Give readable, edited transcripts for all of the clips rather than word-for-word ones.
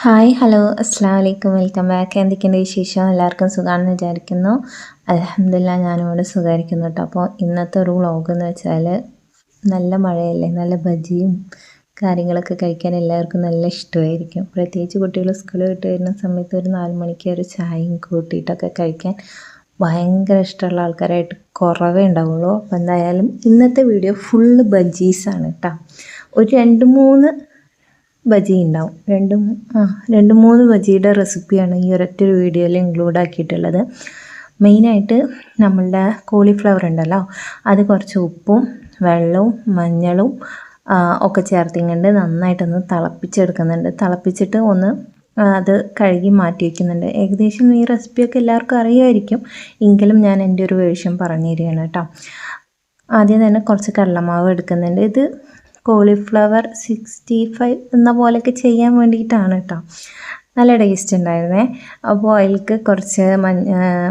Hi hello അസ്സാം വലൈക്കും welcome back. എന്തൊക്കെയുണ്ട് വിശേഷം? എല്ലാവർക്കും സുഖമാണെന്ന് വിചാരിക്കുന്നു. അൽഹംദുലില്ലാഹ് ഞാനിവിടെ സുഖമായിരിക്കുന്നു കേട്ടോ. അപ്പോൾ ഇന്നത്തെ ഒരു വ്ളോഗ് എന്ന് വെച്ചാൽ നല്ല മഴയല്ലേ, നല്ല ബജിയും കാര്യങ്ങളൊക്കെ കഴിക്കാൻ എല്ലാവർക്കും നല്ല ഇഷ്ടമായിരിക്കും. പ്രത്യേകിച്ച് കുട്ടികൾ സ്കൂൾ വിട്ട് വരുന്ന സമയത്ത് ഒരു 4 മണിക്ക് ഒരു ചായയും കൂട്ടിയിട്ടൊക്കെ കഴിക്കാൻ ഭയങ്കര ഇഷ്ടമുള്ള ആൾക്കാരായിട്ട് കുറവേ ഉണ്ടാവുള്ളൂ. അപ്പോൾ എന്തായാലും ഇന്നത്തെ വീഡിയോ ഫുള്ള് ബജീസാണ് കേട്ടോ. ഒരു 2-3 ബജി ഉണ്ടാവും. രണ്ട് മൂന്ന് ബജിയുടെ റെസിപ്പിയാണ് ഈ ഒരൊറ്റൊരു വീഡിയോയിൽ ഇൻക്ലൂഡ് ആക്കിയിട്ടുള്ളത്. മെയിനായിട്ട് നമ്മളുടെ കോളിഫ്ലവർ ഉണ്ടല്ലോ, അത് കുറച്ച് ഉപ്പും വെള്ളവും മഞ്ഞളും ഒക്കെ ചേർത്തിങ്ങണ്ട് നന്നായിട്ടൊന്ന് തിളപ്പിച്ചെടുക്കുന്നുണ്ട്. തിളപ്പിച്ചിട്ട് ഒന്ന് അത് കഴുകി മാറ്റി വയ്ക്കുന്നുണ്ട്. ഏകദേശം ഈ റെസിപ്പിയൊക്കെ എല്ലാവർക്കും അറിയുമായിരിക്കും, എങ്കിലും ഞാൻ എൻ്റെ ഒരു വേർഷൻ പറഞ്ഞു തരികയാണ് കേട്ടോ. ആദ്യം തന്നെ കുറച്ച് കടലമാവ് എടുക്കുന്നുണ്ട്. ഇത് കോളിഫ്ലവർ 65 എന്ന പോലെയൊക്കെ ചെയ്യാൻ വേണ്ടിയിട്ടാണ് കേട്ടോ. നല്ല ടേസ്റ്റ് ഉണ്ടായിരുന്നേ. അപ്പോൾ അതിലേക്ക് കുറച്ച്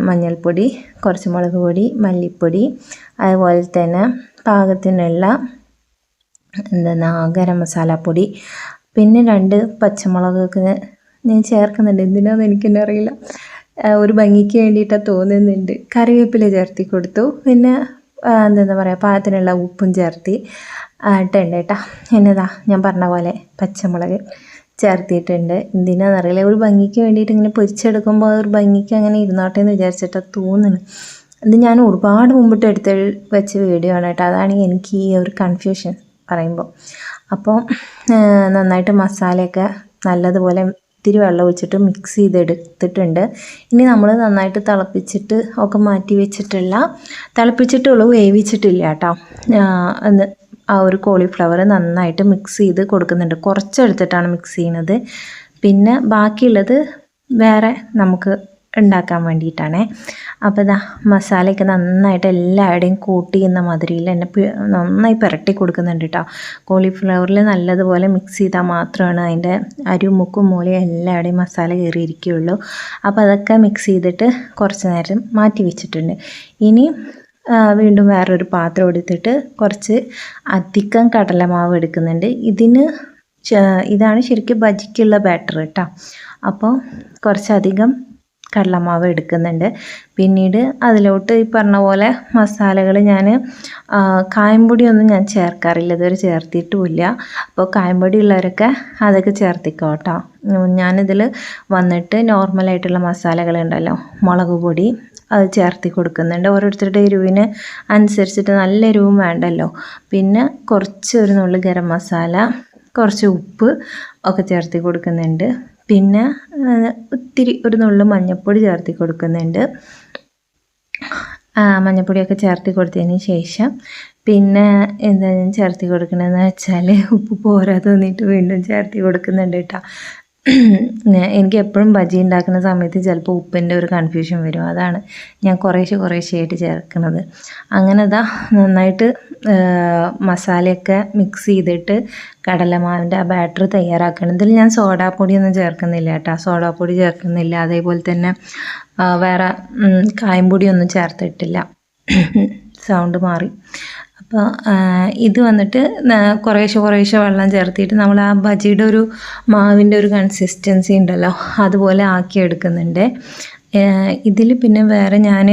മഞ്ഞൾപ്പൊടി, കുറച്ച് മുളക് പൊടി, മല്ലിപ്പൊടി, അതുപോലെ തന്നെ പാകത്തിനുള്ള ഗരം മസാലപ്പൊടി, പിന്നെ 2 പച്ചമുളകൊക്കെ ഞാൻ ചേർക്കുന്നുണ്ട്. എന്തിനാന്ന് എനിക്കെന്നെ അറിയില്ല, ഒരു ഭംഗിക്ക് വേണ്ടിയിട്ടാണ് തോന്നുന്നുണ്ട്. കറിവേപ്പില ചേർത്തി കൊടുത്തു. പിന്നെ എന്താ പറയുക, പാകത്തിനുള്ള ഉപ്പും ചേർത്തി ഇട്ടുണ്ട് കേട്ടോ. എന്നതാ ഞാൻ പറഞ്ഞ പോലെ പച്ചമുളക് ചേർത്തിയിട്ടുണ്ട്. എന്തിനാണെന്നറിയില്ല, ഒരു ഭംഗിക്ക് വേണ്ടിയിട്ട് ഇങ്ങനെ പൊരിച്ചെടുക്കുമ്പോൾ ഒരു ഭംഗിക്ക് അങ്ങനെ ഇരുന്നോട്ടെ എന്ന് വിചാരിച്ചിട്ടാണ് തോന്നുന്നു. ഇത് ഞാൻ ഒരുപാട് മുമ്പിട്ട് എടുത്ത് വെച്ച വീഡിയോ ആണ് കേട്ടോ. അതാണ് എനിക്ക് ഈ ഒരു കൺഫ്യൂഷൻ പറയുമ്പോൾ. അപ്പോൾ നന്നായിട്ട് മസാലയൊക്കെ നല്ലതുപോലെ ഇത്തിരി വെള്ളം ഒഴിച്ചിട്ട് മിക്സ് ചെയ്തെടുത്തിട്ടുണ്ട്. ഇനി നമ്മൾ നന്നായിട്ട് തിളപ്പിച്ചിട്ട് ഒക്കെ മാറ്റി വെച്ചിട്ടുള്ള, തിളപ്പിച്ചിട്ടുള്ളൂ, വേവിച്ചിട്ടില്ല കേട്ടോ, ആ ഒരു കോളിഫ്ലവർ നന്നായിട്ട് മിക്സ് ചെയ്ത് കൊടുക്കുന്നുണ്ട്. കുറച്ചെടുത്തിട്ടാണ് മിക്സ് ചെയ്യുന്നത്. പിന്നെ ബാക്കിയുള്ളത് വേറെ നമുക്ക് ഉണ്ടാക്കാൻ വേണ്ടിയിട്ടാണേ. അപ്പോൾ ഇതാ മസാലയൊക്കെ നന്നായിട്ട് എല്ലാവരുടെയും കൂട്ടി എന്ന മാതിരിയിൽ എന്നെ നന്നായി പുരട്ടി കൊടുക്കുന്നുണ്ട് കേട്ടോ. കോളിഫ്ലവറിൽ നല്ലതുപോലെ മിക്സ് ചെയ്താൽ മാത്രമാണ് അതിൻ്റെ അരിയും മുക്കും മൂലയും എല്ലാവരുടെയും മസാല കയറിയിരിക്കുകയുള്ളൂ. അപ്പോൾ അതൊക്കെ മിക്സ് ചെയ്തിട്ട് കുറച്ച് നേരം മാറ്റി വെച്ചിട്ടുണ്ട്. ഇനി വീണ്ടും വേറൊരു പാത്രം എടുത്തിട്ട് കുറച്ച് അധികം കടലമാവ് എടുക്കുന്നുണ്ട്. ഇതാണ് ശരിക്കും ബജിക്കുള്ള ബാറ്റർ കേട്ടോ. അപ്പോൾ കുറച്ചധികം കടലമാവ് എടുക്കുന്നുണ്ട്. പിന്നീട് അതിലോട്ട് ഈ പറഞ്ഞ പോലെ മസാലകൾ ഞാൻ കായംപൊടിയൊന്നും ഞാൻ ചേർക്കാറില്ല, ഇതുവരെ ചേർത്തിട്ടുമില്ല. അപ്പോൾ കായംപൊടി ഉള്ളവരൊക്കെ അതൊക്കെ ചേർത്തിക്കോ കേട്ടോ. ഞാനിതിൽ വന്നിട്ട് നോർമലായിട്ടുള്ള മസാലകളുണ്ടല്ലോ, മുളക് പൊടി അത് ചേർത്തി കൊടുക്കുന്നുണ്ട്. ഓരോരുത്തരുടെ എരിവിന് അനുസരിച്ചിട്ട് നല്ല എരിവും വേണ്ടല്ലോ. പിന്നെ ഒരു നുള്ളു ഗരം മസാല, കുറച്ച് ഉപ്പ് ഒക്കെ ചേർത്തി കൊടുക്കുന്നുണ്ട്. പിന്നെ ഒരു നുള്ളു മഞ്ഞൾപ്പൊടി ചേർത്തി കൊടുക്കുന്നുണ്ട്. മഞ്ഞൾപ്പൊടിയൊക്കെ ചേർത്തി കൊടുത്തതിന് ശേഷം പിന്നെ എന്താ ഞാൻ ചേർത്തി കൊടുക്കണമെന്ന് വെച്ചാൽ ഉപ്പ് പോരാ തോന്നിയിട്ട് വീണ്ടും ചേർത്തി കൊടുക്കുന്നുണ്ട് കേട്ടോ. എനിക്ക് എപ്പോഴും ബജി ഉണ്ടാക്കുന്ന സമയത്ത് ചിലപ്പോൾ ഉപ്പിൻ്റെ ഒരു കൺഫ്യൂഷൻ വരും. അതാണ് ഞാൻ കുറേശ്ശെയായിട്ട് ചേർക്കുന്നത്. അങ്ങനെ നന്നായിട്ട് മസാലയൊക്കെ മിക്സ് ചെയ്തിട്ട് കടലമാവിൻ്റെ ആ ബാറ്റർ തയ്യാറാക്കണം. ഇതിൽ ഞാൻ സോഡാപ്പൊടിയൊന്നും ചേർക്കുന്നില്ല കേട്ടോ, സോഡാപ്പൊടി ചേർക്കുന്നില്ല. അതേപോലെ തന്നെ വേറെ കായംപൊടിയൊന്നും ചേർത്തിട്ടില്ല. സൗണ്ട് മാറി. അപ്പോൾ ഇത് വന്നിട്ട് കുറേശ്ശെ വെള്ളം ചേർത്തിട്ട് നമ്മൾ ആ ബജിയുടെ ഒരു മാവിൻ്റെ ഒരു കൺസിസ്റ്റൻസി ഉണ്ടല്ലോ, അതുപോലെ ആക്കിയെടുക്കുന്നുണ്ട്. ഇതിൽ പിന്നെ വേറെ ഞാൻ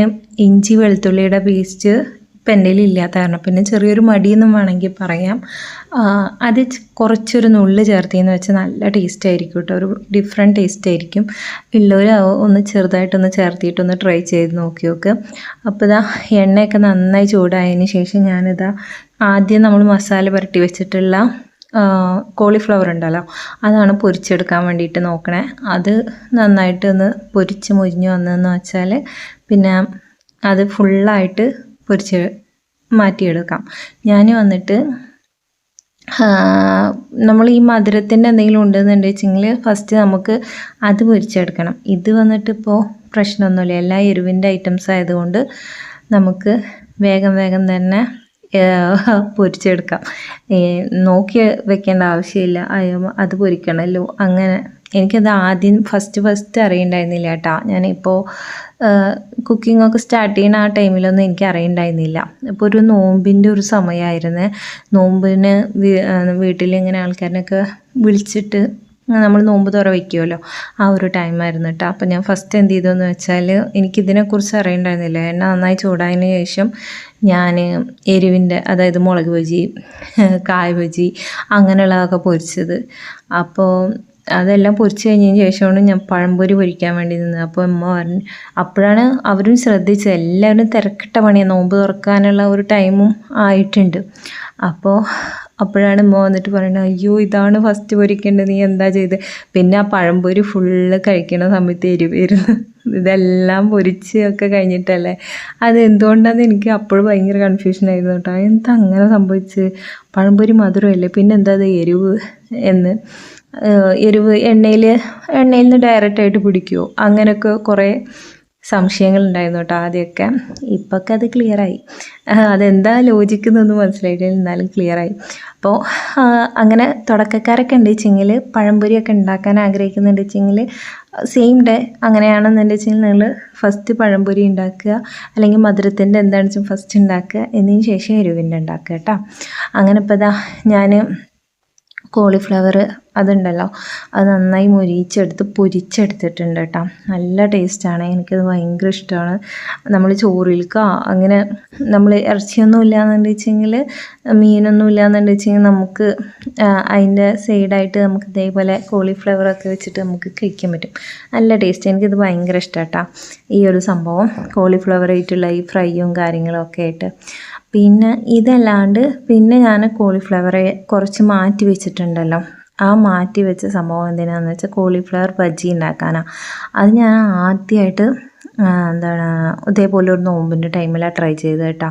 ഇഞ്ചി വെളുത്തുള്ളിയുടെ പേസ്റ്റ് ഇപ്പം എൻ്റെ ഇല്ലാത്ത കാരണം പിന്നെ ചെറിയൊരു മടിയെന്നും വേണമെങ്കിൽ പറയാം, അത് കുറച്ചൊരു നുള്ള് ചേർത്തിയെന്ന് വെച്ചാൽ നല്ല ടേസ്റ്റ് ആയിരിക്കും കേട്ടോ. ഒരു ഡിഫറെൻറ്റ് ടേസ്റ്റ് ആയിരിക്കും. ഉള്ളവർ ഒന്ന് ചെറുതായിട്ടൊന്ന് ചേർത്തിയിട്ടൊന്ന് ട്രൈ ചെയ്ത് നോക്കി. അപ്പോൾ എണ്ണയൊക്കെ നന്നായി ചൂടായതിന് ശേഷം ആദ്യം നമ്മൾ മസാല പുരട്ടി വെച്ചിട്ടുള്ള കോളിഫ്ലവർ ഉണ്ടല്ലോ, അതാണ് പൊരിച്ചെടുക്കാൻ വേണ്ടിയിട്ട് നോക്കണേ. അത് നന്നായിട്ട് ഒന്ന് പൊരിച്ച് മുരിഞ്ഞ് വന്നതെന്ന് വെച്ചാൽ പിന്നെ അത് ഫുള്ളായിട്ട് പൊരിച്ച് മാറ്റിയെടുക്കാം. ഞാൻ വന്നിട്ട് നമ്മൾ ഈ മധുരത്തിൻ്റെ എന്തെങ്കിലും ഉണ്ടെന്നുണ്ടെന്ന് വെച്ചെങ്കിൽ ഫസ്റ്റ് നമുക്ക് അത് പൊരിച്ചെടുക്കണം. ഇത് വന്നിട്ട് ഇപ്പോൾ പ്രശ്നമൊന്നുമില്ല, എല്ലാ എരിവിൻ്റെ ഐറ്റംസ് ആയതുകൊണ്ട് നമുക്ക് വേഗം തന്നെ പൊരിച്ചെടുക്കാം. നോക്കി വെക്കേണ്ട ആവശ്യമില്ല, അത് പൊരിക്കണമല്ലോ. അങ്ങനെ എനിക്കത് ആദ്യം ഫസ്റ്റ് അറിയണ്ടായിരുന്നില്ല കേട്ടോ. ഞാനിപ്പോൾ കുക്കിങ്ങൊക്കെ സ്റ്റാർട്ട് ചെയ്യുന്ന ആ ടൈമിലൊന്നും എനിക്ക് അറിയണ്ടായിരുന്നില്ല. ഇപ്പോൾ ഒരു നോമ്പിൻ്റെ ഒരു സമയമായിരുന്നു. നോമ്പിന് വീട്ടിലിങ്ങനെ ആൾക്കാരനൊക്കെ വിളിച്ചിട്ട് നമ്മൾ നോമ്പ് തുറ വയ്ക്കുമല്ലോ, ആ ഒരു ടൈമായിരുന്നു കേട്ടോ. അപ്പോൾ ഞാൻ ഫസ്റ്റ് എന്ത് ചെയ്തതെന്ന് വെച്ചാൽ, എനിക്കിതിനെക്കുറിച്ച് അറിയണ്ടായിരുന്നില്ല. എണ്ണ നന്നായി ചൂടായതിന് ശേഷം ഞാൻ എരിവിൻ്റെ, അതായത് മുളക് ബജി, കായ ബജി അങ്ങനെയുള്ളതൊക്കെ പൊരിച്ചത്. അപ്പോൾ അതെല്ലാം പൊരിച്ച് കഴിഞ്ഞതിന് ശേഷമാണ് ഞാൻ പഴംപൊരി പൊരിക്കാൻ വേണ്ടി നിന്നത്. അപ്പോൾ അമ്മ പറഞ്ഞു, അപ്പോഴാണ് അവരും ശ്രദ്ധിച്ചത്. എല്ലാവരും തിരക്കിട്ട പണിയാണ്, നോമ്പ് തുറക്കാനുള്ള ഒരു ടൈമും ആയിട്ടുണ്ട്. അപ്പോഴാണ് ഉമ്മ വന്നിട്ട് പറയുന്നത്, അയ്യോ ഇതാണ് ഫസ്റ്റ് പൊരിക്കേണ്ടത്, നീ എന്താ ചെയ്ത്. പിന്നെ ആ പഴംപൊരി ഫുള്ള് കഴിക്കണ സമയത്ത് എരിവായിരുന്നു. ഇതെല്ലാം പൊരിച്ച് ഒക്കെ കഴിഞ്ഞിട്ടല്ലേ. അത് എന്തുകൊണ്ടാണെന്ന് എനിക്ക് അപ്പോഴും ഭയങ്കര കൺഫ്യൂഷനായിരുന്നു കേട്ടോ. എന്താ അങ്ങനെ സംഭവിച്ച്, പഴംപൊരി മധുരമല്ലേ, പിന്നെ എന്താ അത് എരിവ് എന്ന്. എരിവ് എണ്ണയിൽ നിന്ന് ഡയറക്റ്റായിട്ട് പിടിക്കുമോ, അങ്ങനെയൊക്കെ കുറേ സംശയങ്ങളുണ്ടായിരുന്നു കേട്ടോ ആദ്യമൊക്കെ. ഇപ്പൊക്കെ അത് ക്ലിയറായി. അതെന്താ ലോജിക്കുന്നൊന്നും മനസ്സിലായിട്ടില്ല, എന്നാലും ക്ലിയറായി. അപ്പോൾ അങ്ങനെ തുടക്കക്കാരൊക്കെ ഉണ്ട് വെച്ചെങ്കിൽ, പഴംപൊരിയൊക്കെ ഉണ്ടാക്കാൻ ആഗ്രഹിക്കുന്നുണ്ട് വെച്ചെങ്കിൽ, സെയിം ഡേ അങ്ങനെയാണെന്നുണ്ട് വെച്ചെങ്കിൽ നിങ്ങൾ ഫസ്റ്റ് പഴംപൊരി ഉണ്ടാക്കുക, അല്ലെങ്കിൽ മധുരത്തിൻ്റെ എന്താണെന്ന് വെച്ചാൽ ഫസ്റ്റ് ഉണ്ടാക്കുക, എന്നതിന് ശേഷം എരിവിൻ്റെ ഉണ്ടാക്കുക കേട്ടോ. അങ്ങനെ ഇപ്പോൾ ഇതാ ഞാൻ കോളിഫ്ലവർ അതുണ്ടല്ലോ, അത് നന്നായി പൊരിച്ചെടുത്തിട്ടുണ്ട് കേട്ടോ. നല്ല ടേസ്റ്റാണ്, എനിക്കത് ഭയങ്കര ഇഷ്ടമാണ്. നമ്മൾ ചോറിൽക്കോ അങ്ങനെ നമ്മൾ ഇറച്ചിയൊന്നും ഇല്ലയെന്നുണ്ട് വെച്ചെങ്കിൽ, മീനൊന്നും ഇല്ലയെന്നുണ്ട് വെച്ചെങ്കിൽ, നമുക്ക് അതിൻ്റെ സൈഡായിട്ട് നമുക്ക് ഇതേപോലെ കോളിഫ്ലവറൊക്കെ വെച്ചിട്ട് നമുക്ക് കഴിക്കാൻ പറ്റും. നല്ല ടേസ്റ്റ്, എനിക്കിത് ഭയങ്കര ഇഷ്ടമാണ് കേട്ടോ ഈ ഒരു സംഭവം, കോളിഫ്ലവർ ആയിട്ടുള്ള ഈ ഫ്രൈയും കാര്യങ്ങളൊക്കെ ആയിട്ട്. പിന്നെ ഇതല്ലാണ്ട് പിന്നെ ഞാൻ കോളിഫ്ലവറെ കുറച്ച് മാറ്റി വെച്ചിട്ടുണ്ടല്ലോ. ആ മാറ്റി വെച്ച സംഭവം എന്തിനാണെന്ന് വെച്ചാൽ കോളിഫ്ലവർ ബജ്ജി ഉണ്ടാക്കാനാണ്. അത് ഞാൻ ആദ്യമായിട്ട് ഇതേപോലെ ഒരു നോമ്പിൻ്റെ ടൈമിലാണ് ട്രൈ ചെയ്തത് കേട്ടോ.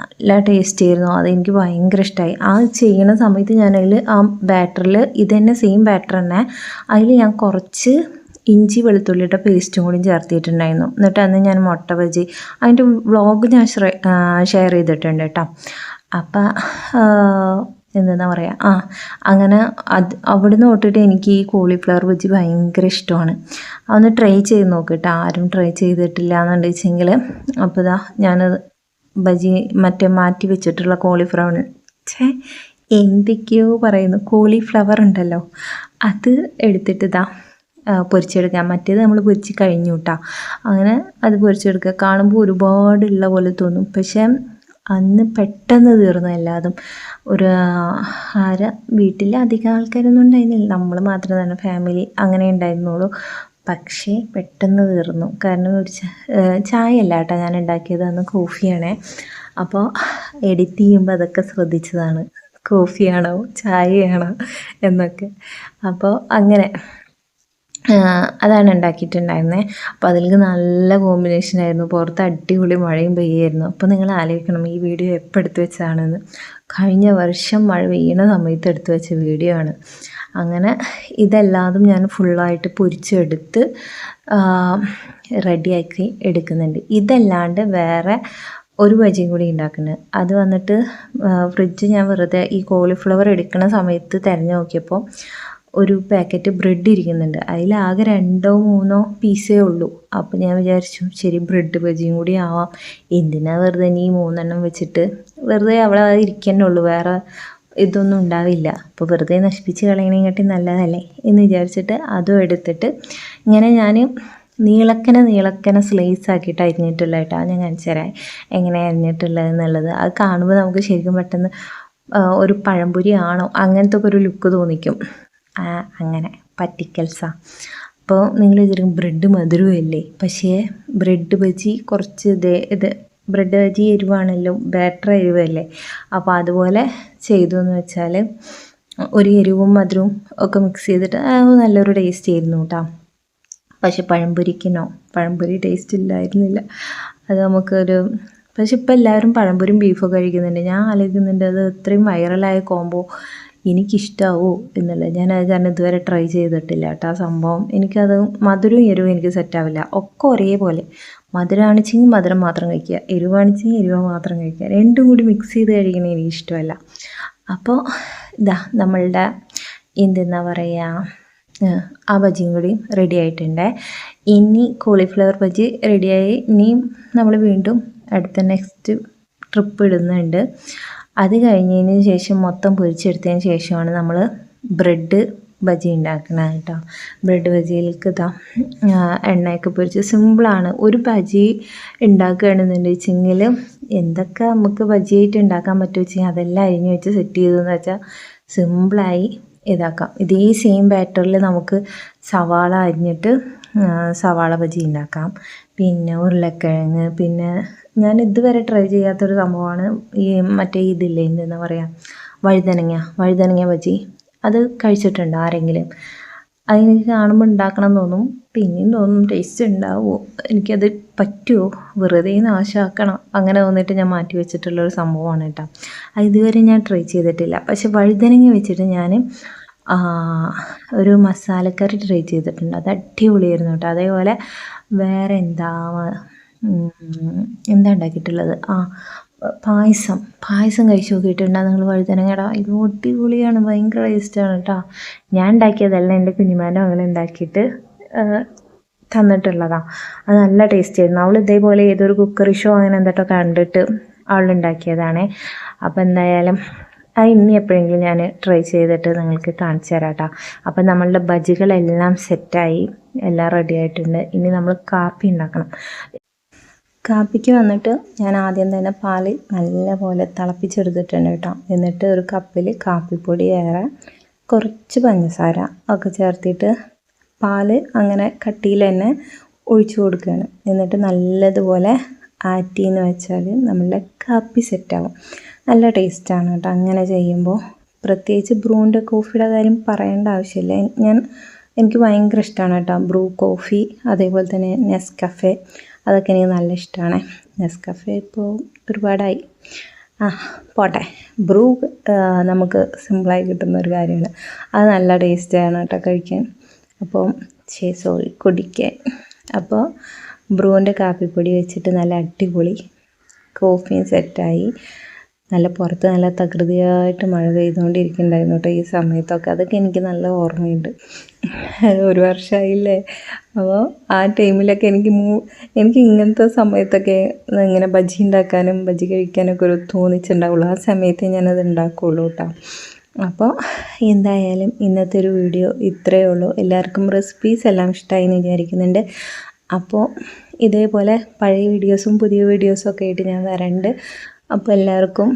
നല്ല ടേസ്റ്റ് ആയിരുന്നു, അതെനിക്ക് ഭയങ്കര ഇഷ്ടമായി. ആ ചെയ്യുന്ന സമയത്ത് ഞാനതിൽ ആ ബാറ്ററിൽ ഇത് തന്നെ സെയിം ബാറ്റർ തന്നെ അതിൽ ഞാൻ കുറച്ച് ഇഞ്ചി വെളുത്തുള്ളിയുടെ പേസ്റ്റും കൂടി ചേർത്തിട്ടുണ്ടായിരുന്നു. എന്നിട്ട് അന്ന് ഞാൻ മുട്ട ബജി അതിൻ്റെ വ്ളോഗ് ഞാൻ ഷെയർ ചെയ്തിട്ടുണ്ട് കേട്ടോ. അപ്പം എന്താ പറയുക, അങ്ങനെ അവിടുന്ന് തൊട്ടിട്ട് എനിക്ക് ഈ കോളിഫ്ലവർ ബജി ഭയങ്കര ഇഷ്ടമാണ്. അതൊന്ന് ട്രൈ ചെയ്ത് നോക്കിയിട്ട്, ആരും ട്രൈ ചെയ്തിട്ടില്ല എന്നുണ്ട് വെച്ചെങ്കിൽ. അപ്പോൾ ഇതാ ഞാനത് ബജി മാറ്റി വെച്ചിട്ടുള്ള കോളിഫ്ലവർ എന്തൊക്കെയോ പറയുന്നു, കോളിഫ്ലവർ ഉണ്ടല്ലോ അത് എടുത്തിട്ട് പൊരിച്ചെടുക്കാം. മറ്റേത് നമ്മൾ പൊരിച്ച് കഴിഞ്ഞു കേട്ടോ. അങ്ങനെ അത് പൊരിച്ചെടുക്കുക. കാണുമ്പോൾ ഒരുപാടുള്ള പോലെ തോന്നും, പക്ഷേ അന്ന് പെട്ടെന്ന് തീർന്നു എല്ലാതും. ഒരു വീട്ടിൽ അധികം ആൾക്കാരൊന്നും ഉണ്ടായിരുന്നില്ല, നമ്മൾ മാത്രം തന്നെ ഫാമിലി അങ്ങനെ ഉണ്ടായിരുന്നുള്ളൂ. പക്ഷേ പെട്ടെന്ന് തീർന്നു. കാരണം ഒരു ചായ അല്ല കേട്ടോ ഞാൻ ഉണ്ടാക്കിയത്, അന്ന് കോഫിയാണേ. അപ്പോൾ എഡിറ്റ് ചെയ്യുമ്പോൾ അതൊക്കെ ശ്രദ്ധിച്ചതാണ്, കോഫിയാണോ ചായയാണോ എന്നൊക്കെ. അപ്പോൾ അങ്ങനെ അതാണ് ഉണ്ടാക്കിയിട്ടുണ്ടായിരുന്നത്. അപ്പോൾ അതിലേക്ക് നല്ല കോമ്പിനേഷനായിരുന്നു. പുറത്ത് അടിപൊളി മഴയും പെയ്യായിരുന്നു. അപ്പോൾ നിങ്ങൾ ആലോചിക്കണം ഈ വീഡിയോ എപ്പോൾ എടുത്തു വെച്ചതാണെന്ന്. കഴിഞ്ഞ വർഷം മഴ പെയ്യുന്ന സമയത്ത് എടുത്തു വെച്ച വീഡിയോ ആണ്. അങ്ങനെ ഇതെല്ലാതും ഞാൻ ഫുള്ളായിട്ട് പൊരിച്ചെടുത്ത് റെഡിയാക്കി എടുക്കുന്നുണ്ട്. ഇതല്ലാണ്ട് വേറെ ഒരു ബജിയും കൂടി ഉണ്ടാക്കുന്നുണ്ട്. അത് വന്നിട്ട് ഫ്രിഡ്ജ് ഞാൻ വെറുതെ ഈ കോളിഫ്ലവർ എടുക്കുന്ന സമയത്ത് തിരഞ്ഞു നോക്കിയപ്പോൾ ഒരു പാക്കറ്റ് ബ്രെഡ് ഇരിക്കുന്നുണ്ട്. അതിലാകെ 2-3 പീസേ ഉള്ളൂ. അപ്പോൾ ഞാൻ വിചാരിച്ചു ശരി ബ്രെഡ് ബജിയും കൂടി ആവാം, എന്തിനാ വെറുതെ ഈ 3 വെച്ചിട്ട്, വെറുതെ അവിടെ ഇരിക്കന്നെ ഉള്ളൂ, വേറെ ഇതൊന്നും ഉണ്ടാവില്ല, അപ്പോൾ വെറുതെ നശിപ്പിച്ച് കളയണേക്കാട്ടി നല്ലതല്ലേ എന്ന് വിചാരിച്ചിട്ട് അതും എടുത്തിട്ട് ഇങ്ങനെ ഞാൻ നീളക്കനെ സ്ലൈസ് ആക്കിയിട്ട് അരിഞ്ഞിട്ടുള്ള കേട്ടോ. ഞാൻ കാണിച്ചു തരാം എങ്ങനെ അരിഞ്ഞിട്ടുള്ളത് എന്നുള്ളത്. അത് കാണുമ്പോൾ നമുക്ക് ശരിക്കും പെട്ടെന്ന് ഒരു പഴംപൊരി ആണോ അങ്ങനത്തെ ഒക്കെ ഒരു ലുക്ക് തോന്നിക്കും. അങ്ങനെ പറ്റിക്കൽസാണ്. അപ്പോൾ നിങ്ങൾ വിചാരിക്കും ബ്രെഡ് മധുരമല്ലേ, പക്ഷേ ബ്രെഡ് ബജി കുറച്ച് ഇത് ബ്രെഡ് ബജി എരിവാണല്ലോ, ബാറ്റർ എരിവല്ലേ. അപ്പോൾ അതുപോലെ ചെയ്തു എന്ന് വെച്ചാൽ ഒരു എരിവും മധുരവും ഒക്കെ മിക്സ് ചെയ്തിട്ട് നല്ലൊരു ടേസ്റ്റ് ആയിരുന്നു കേട്ടോ. പക്ഷെ പഴംപൊരി ടേസ്റ്റ് ഇല്ലായിരുന്നില്ല. അത് നമുക്കൊരു പക്ഷെ ഇപ്പോൾ എല്ലാവരും പഴംപൊരിയും ബീഫൊക്കെ കഴിക്കുന്നുണ്ട്. ഞാൻ ആലോചിക്കുന്നുണ്ട് അത് ഇത്രയും വൈറലായ കോംബോ എനിക്കിഷ്ടാവോ എന്നുള്ളത്. ഞാനത് കാരണം ഇതുവരെ ട്രൈ ചെയ്തിട്ടില്ല കേട്ടോ ആ സംഭവം. എനിക്കത് മധുരവും എരിവും എനിക്ക് സെറ്റാവില്ല. ഒക്കെ ഒരേപോലെ, മധുരമാണിച്ചെങ്കിൽ മധുരം മാത്രം കഴിക്കുക, എരിവാണിച്ചെങ്കിൽ എരിവ് മാത്രം കഴിക്കുക, രണ്ടും കൂടി മിക്സ് ചെയ്ത് കഴിക്കുന്നത് എനിക്കിഷ്ടമല്ല. അപ്പോൾ നമ്മളുടെ എന്തെന്നാ പറയുക, ആ ബജിയും കൂടി റെഡി ആയിട്ടുണ്ട്. ഇനി കോളിഫ്ലവർ ബജി റെഡിയായി. ഇനിയും നമ്മൾ വീണ്ടും അടുത്ത നെക്സ്റ്റ് ട്രിപ്പ് ഇടുന്നുണ്ട്. അത് കഴിഞ്ഞതിന് ശേഷം മൊത്തം പൊരിച്ചെടുത്തതിന് ശേഷമാണ് നമ്മൾ ബ്രെഡ് ബജി ഉണ്ടാക്കണം കേട്ടോ. ബ്രെഡ് ബജിയിലേക്ക് ഇതാ എണ്ണയൊക്കെ പൊരിച്ച് സിമ്പിളാണ്. ഒരു ബജി ഉണ്ടാക്കുകയാണെന്നുണ്ടെങ്കിൽ എന്തൊക്കെ നമുക്ക് ബജിയായിട്ട് ഉണ്ടാക്കാൻ പറ്റുമോ വെച്ചാൽ അതെല്ലാം അരിഞ്ഞ് വെച്ച് സെറ്റ് ചെയ്തതെന്ന് വെച്ചാൽ സിമ്പിളായി ഇതാക്കാം. ഇതേ സെയിം ബാറ്ററിൽ നമുക്ക് സവാള അരിഞ്ഞിട്ട് സവാള ബജി ഉണ്ടാക്കാം. പിന്നെ ഉരുളക്കിഴങ്ങ്, പിന്നെ ഞാൻ ഇതുവരെ ട്രൈ ചെയ്യാത്തൊരു സംഭവമാണ് ഈ മറ്റേ ഇതില്ലേ എന്താ പറയുക, വഴുതനങ്ങ ബജി. അത് കഴിച്ചിട്ടുണ്ടോ ആരെങ്കിലും? അതെനിക്ക് കാണുമ്പോൾ ഉണ്ടാക്കണം എന്ന് തോന്നും, പിന്നെയും തോന്നും ടേസ്റ്റ് ഉണ്ടാവുമോ, എനിക്കത് പറ്റുമോ, വെറുതെ നാശമാക്കണം അങ്ങനെ തോന്നിയിട്ട് ഞാൻ മാറ്റി വെച്ചിട്ടുള്ളൊരു സംഭവമാണ് കേട്ടോ. അത് ഇതുവരെ ഞാൻ ട്രൈ ചെയ്തിട്ടില്ല. പക്ഷെ വഴുതനങ്ങ വെച്ചിട്ട് ഞാൻ ഒരു മസാലക്കറി ട്രൈ ചെയ്തിട്ടുണ്ട്, അത് അടിപൊളിയായിരുന്നു കേട്ടോ. അതേപോലെ വേറെ എന്താ ഉണ്ടാക്കിയിട്ടുള്ളത്, പായസം കഴിച്ച് നോക്കിയിട്ടുണ്ടോ നിങ്ങൾ വഴുതനങ്ങയുടെ? അയ്യോ അടിപൊളിയാണ്, ഭയങ്കര ടേസ്റ്റാണ് കേട്ടോ. ഞാൻ ഉണ്ടാക്കിയതല്ല, എൻ്റെ കുഞ്ഞിമാൻ്റെ മകൾ ഉണ്ടാക്കിയിട്ട് തന്നിട്ടുള്ളതാണ്. അത് നല്ല ടേസ്റ്റ് ആയിരുന്നു. അവൾ ഇതേപോലെ ഏതൊരു കുക്കറി ഷോ അങ്ങനെ എന്തൊക്കെ കണ്ടിട്ട് അവളുണ്ടാക്കിയതാണേ. അപ്പോൾ എന്തായാലും ഇനി എപ്പോഴെങ്കിലും ഞാൻ ട്രൈ ചെയ്തിട്ട് നിങ്ങൾക്ക് കാണിച്ചു തരാം കേട്ടോ. അപ്പം നമ്മളുടെ ബജികളെല്ലാം സെറ്റായി, എല്ലാം റെഡി ആയിട്ടുണ്ട്. ഇനി നമ്മൾ കാപ്പി ഉണ്ടാക്കണം. കാപ്പിക്ക് വന്നിട്ട് ഞാൻ ആദ്യം തന്നെ പാൽ നല്ലപോലെ തിളപ്പിച്ചെടുത്തിട്ടുണ്ട് കേട്ടോ. എന്നിട്ട് ഒരു കപ്പിൽ കാപ്പിപ്പൊടി, കുറച്ച് പഞ്ചസാര ഒക്കെ ചേർത്തിട്ട് പാൽ അങ്ങനെ കട്ടിയിൽ തന്നെ ഒഴിച്ചു കൊടുക്കുകയാണ്. എന്നിട്ട് നല്ലതുപോലെ ആറ്റിന്ന് വെച്ചാൽ നമ്മളുടെ കാപ്പി സെറ്റാവും. നല്ല ടേസ്റ്റാണ് കേട്ടോ അങ്ങനെ ചെയ്യുമ്പോൾ. പ്രത്യേകിച്ച് ബ്രൂൻ്റെ കോഫിയുടെ കാര്യം പറയേണ്ട ആവശ്യമില്ല. എനിക്ക് ഭയങ്കര ഇഷ്ടമാണ് കേട്ടോ ബ്രൂ കോഫി. അതേപോലെ തന്നെ നെസ്കഫെ, അതൊക്കെ എനിക്ക് നല്ല ഇഷ്ടമാണ്. നെസ്കഫെ ഇപ്പോൾ ഒരുപാടായി, പോട്ടെ. ബ്രൂ നമുക്ക് സിമ്പിളായി കിട്ടുന്ന ഒരു കാര്യമാണ്, അത് നല്ല ടേസ്റ്റാണ് കേട്ടോ കഴിക്കാൻ. അപ്പോൾ കുടിക്കാൻ. അപ്പോൾ ബ്രൂവിൻ്റെ കാപ്പിപ്പൊടി വെച്ചിട്ട് നല്ല അടിപൊളി കോഫിയും സെറ്റായി. പുറത്ത് നല്ല തകൃതിയായിട്ട് മഴ പെയ്തുകൊണ്ടിരിക്കുന്നുണ്ടായിരുന്നു കേട്ടോ ഈ സമയത്തൊക്കെ. അതൊക്കെ എനിക്ക് നല്ല ഓർമ്മയുണ്ട്. 1 വർഷമായില്ലേ. അപ്പോൾ ആ ടൈമിലൊക്കെ എനിക്ക് ഇങ്ങനത്തെ സമയത്തൊക്കെ ഇങ്ങനെ ബജി ഉണ്ടാക്കാനും ബജി കഴിക്കാനൊക്കെ ഒരു തോന്നിച്ചിട്ടുണ്ടാവുള്ളൂ. ആ സമയത്തേ ഞാനത് ഉണ്ടാക്കുകയുള്ളൂ കേട്ടോ. അപ്പോൾ എന്തായാലും ഇന്നത്തെ ഒരു വീഡിയോ ഇത്രയേ ഉള്ളൂ. എല്ലാവർക്കും റെസിപ്പീസ് എല്ലാം ഇഷ്ടമായി എന്ന് വിചാരിക്കുന്നുണ്ട്. അപ്പോൾ ഇതേപോലെ പഴയ വീഡിയോസും പുതിയ വീഡിയോസും ഒക്കെ ആയിട്ട് ഞാൻ വരണ്ട്. അപ്പോൾ എല്ലാവർക്കും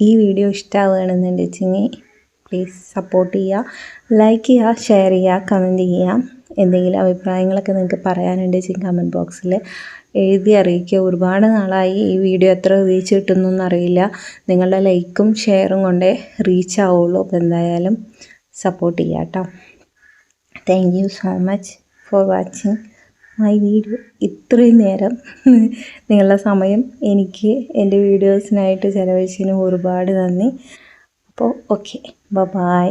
ഈ വീഡിയോ ഇഷ്ടമാവുകയാണെന്നുണ്ടെങ്കിൽ പ്ലീസ് സപ്പോർട്ട് ചെയ്യുക, ലൈക്ക് ചെയ്യുക, ഷെയർ ചെയ്യുക, കമൻറ്റ് ചെയ്യുക. എന്തെങ്കിലും അഭിപ്രായങ്ങളൊക്കെ നിങ്ങൾക്ക് പറയാനുണ്ടെങ്കിൽ കമൻറ്റ് ബോക്സിൽ എഴുതി അറിയിക്കുക. ഒരുപാട് നാളായി ഈ വീഡിയോ എത്ര റീച്ച് കിട്ടുന്നൊന്നും അറിയില്ല. നിങ്ങളുടെ ലൈക്കും ഷെയറും കൊണ്ടേ റീച്ച് ആവുള്ളൂ. അപ്പോൾ എന്തായാലും സപ്പോർട്ട് ചെയ്യാം കേട്ടോ. Thank you so much for watching my video. ഇത്രയും നേരം നിങ്ങളുടെ സമയം എനിക്ക് എൻ്റെ വീഡിയോസിനായിട്ട് ചിലവഴിച്ചതിന് ഒരുപാട് നന്ദി. അപ്പോൾ ഓക്കെ, ബൈ.